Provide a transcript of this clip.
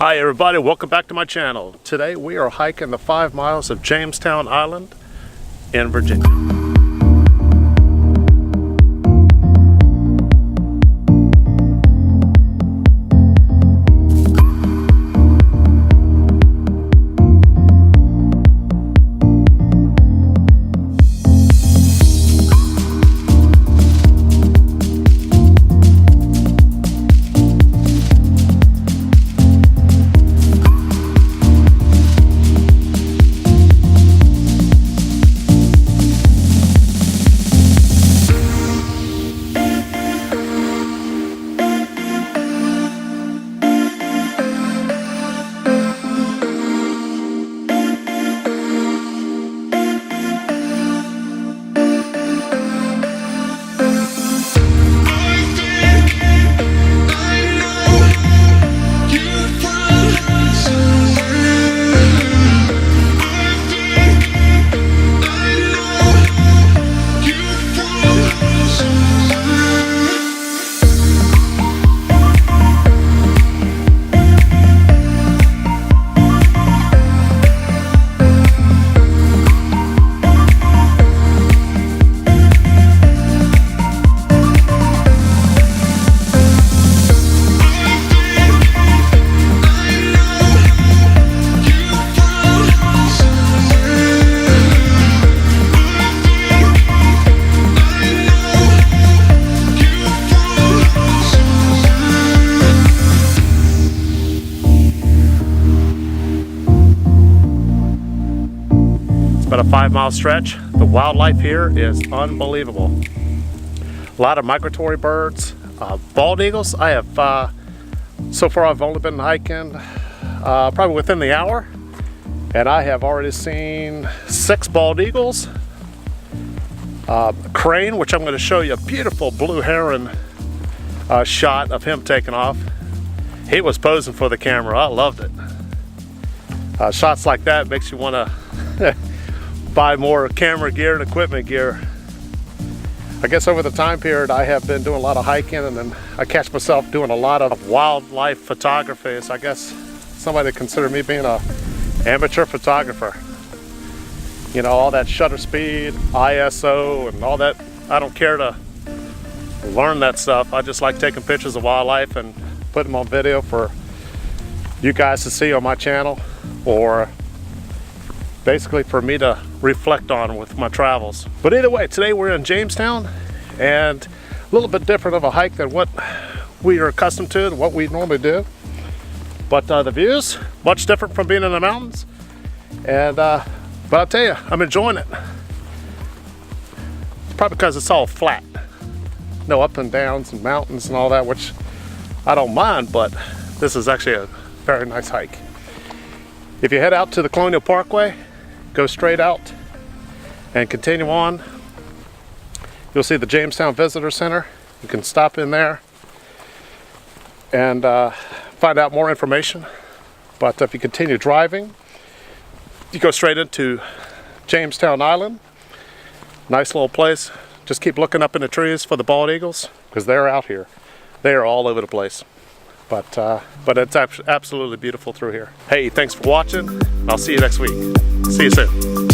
Hi everybody, welcome back to my channel. Today we are hiking the 5 miles of Jamestown Island in Virginia. About a 5-mile stretch. The wildlife here is unbelievable. A lot of migratory birds, bald eagles. I have so far I've only been hiking probably within the hour, and I have already seen 6 bald eagles, a crane, which I'm going to show you a beautiful blue heron shot of him taking off. He was posing for the camera. I loved it. Shots like that makes you want to buy more camera gear and equipment gear. I guess over the time period I have been doing a lot of hiking, and then I catch myself doing a lot of wildlife photography. So I guess somebody consider me being a amateur photographer. You know, all that shutter speed, ISO and all that. I don't care to learn that stuff. I just like taking pictures of wildlife and putting them on video for you guys to see on my channel, or basically for me to reflect on with my travels. But either way, today we're in Jamestown, and a little bit different of a hike than what we are accustomed to and what we normally do. But the views, much different from being in the mountains. And but I'll tell you, I'm enjoying it. It's probably because it's all flat. No up and downs and mountains and all that, which I don't mind, but this is actually a very nice hike. If you head out to the Colonial Parkway, go straight out and continue on, you'll see the Jamestown Visitor Center. You can stop in there and find out more information. But if you continue driving, you go straight into Jamestown Island. Nice little place. Just keep looking up in the trees for the bald eagles, because they're out here. They are all over the place. But it's absolutely beautiful through here. Hey, thanks for watching. I'll see you next week. See you soon.